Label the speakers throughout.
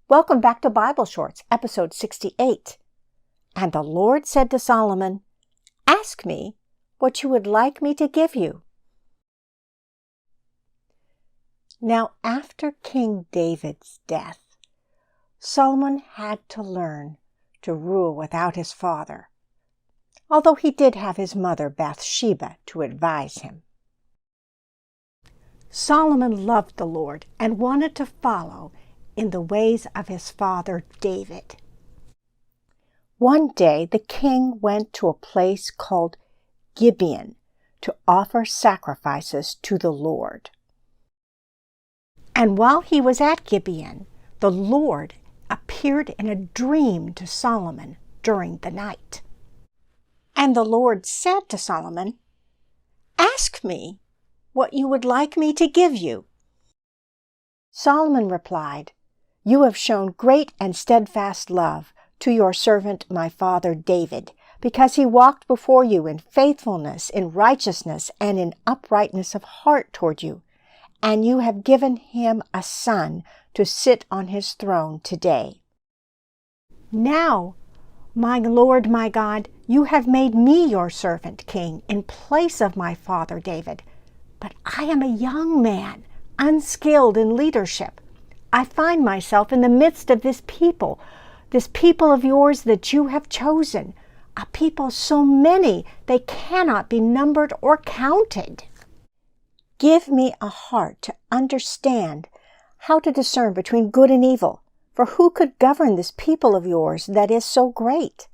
Speaker 1: Welcome back to Bible Shorts, episode 68. And the Lord said to Solomon, "Ask me what you would like me to give you." Now, after King David's death, Solomon had to learn to rule without his father, although he did have his mother Bathsheba to advise him. Solomon loved the Lord and wanted to follow in the ways of his father David. One day the king went to a place called Gibeon to offer sacrifices to the Lord. And while he was at Gibeon, the Lord appeared in a dream to Solomon during the night. And the Lord said to Solomon, "Ask me what you would like me to give you." Solomon replied, "You have shown great and steadfast love to your servant my father David, because he walked before you in faithfulness, in righteousness, and in uprightness of heart toward you. And you have given him a son to sit on his throne today. Now, my Lord, my God, you have made me your servant king in place of my father David. But I am a young man, unskilled in leadership. I find myself in the midst of this people of yours that you have chosen, a people so many they cannot be numbered or counted. Give me a heart to understand how to discern between good and evil, for who could govern this people of yours that is so great?"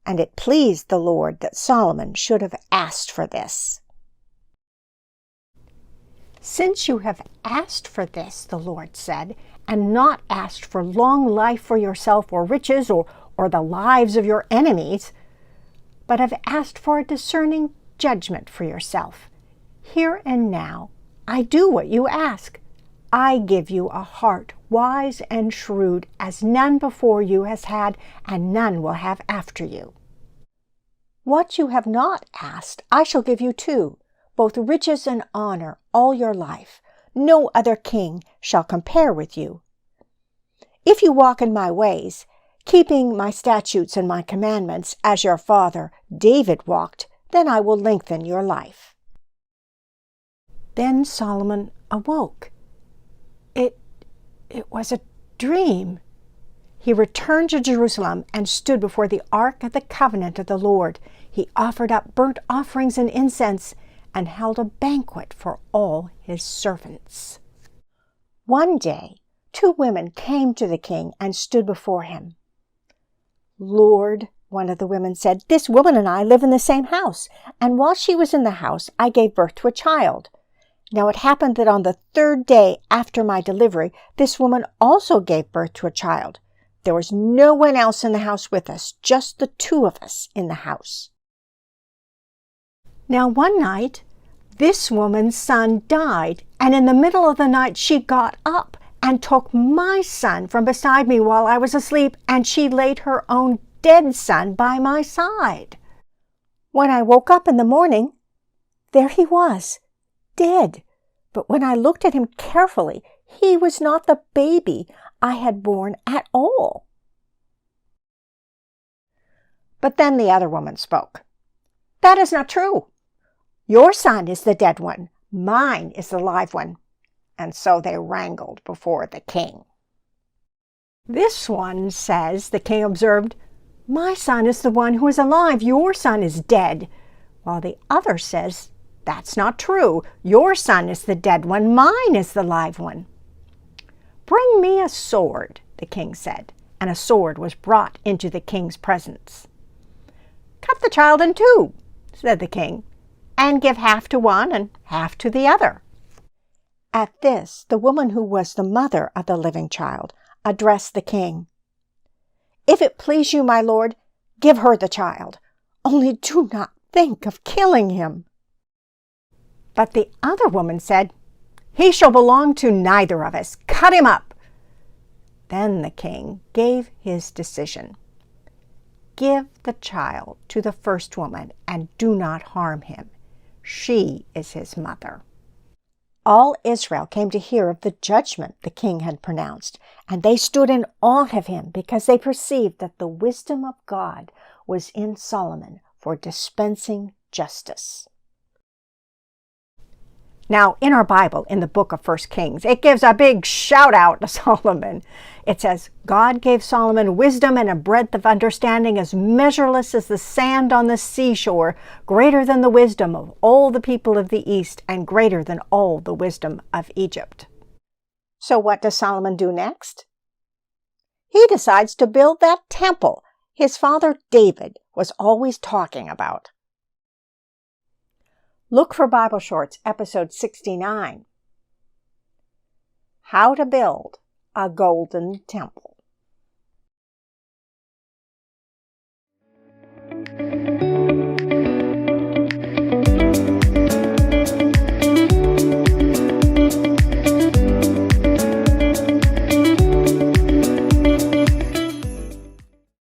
Speaker 1: And it pleased the Lord that Solomon should have asked for this. "Since you have asked for this," the Lord said, "and not asked for long life for yourself or riches or the lives of your enemies, but have asked for a discerning judgment for yourself, here and now I do what you ask. I give you a heart wise and shrewd as none before you has had and none will have after you. What you have not asked I shall give you too, both riches and honor all your life. No other king shall compare with you. If you walk in my ways, keeping my statutes and my commandments as your father David walked, then I will lengthen your life." Then Solomon awoke. It was a dream. He returned to Jerusalem and stood before the ark of the covenant of the Lord. He offered up burnt offerings and incense and held a banquet for all his servants. One day, 2 women came to the king and stood before him. "Lord," one of the women said, "this woman and I live in the same house, and while she was in the house, I gave birth to a child. Now it happened that on the 3rd day after my delivery, this woman also gave birth to a child. There was no one else in the house with us, just the 2 of us in the house. Now one night, this woman's son died, and in the middle of the night she got up and took my son from beside me while I was asleep, and she laid her own dead son by my side. When I woke up in the morning, there he was, dead. But when I looked at him carefully, he was not the baby I had born at all." But then the other woman spoke. "That is not true. Your son is the dead one. Mine is the live one." And so they wrangled before the king. "This one says," the king observed, "my son is the one who is alive. Your son is dead." While the other says, "That's not true. Your son is the dead one. Mine is the live one." "Bring me a sword," the king said, and a sword was brought into the king's presence. "Cut the child in 2, said the king, "and give half to one and half to the other." At this, the woman who was the mother of the living child addressed the king. "If it please you, my lord, give her the child. Only do not think of killing him." But the other woman said, "He shall belong to neither of us. Cut him up." Then the king gave his decision. "Give the child to the first woman and do not harm him. She is his mother." All Israel came to hear of the judgment the king had pronounced, and they stood in awe of him because they perceived that the wisdom of God was in Solomon for dispensing justice. Now, in our Bible, in the book of 1 Kings, it gives a big shout out to Solomon. It says, God gave Solomon wisdom and a breadth of understanding as measureless as the sand on the seashore, greater than the wisdom of all the people of the East, and greater than all the wisdom of Egypt. So what does Solomon do next? He decides to build that temple his father David was always talking about. Look for Bible Shorts, episode 69. How to Build a Golden Temple.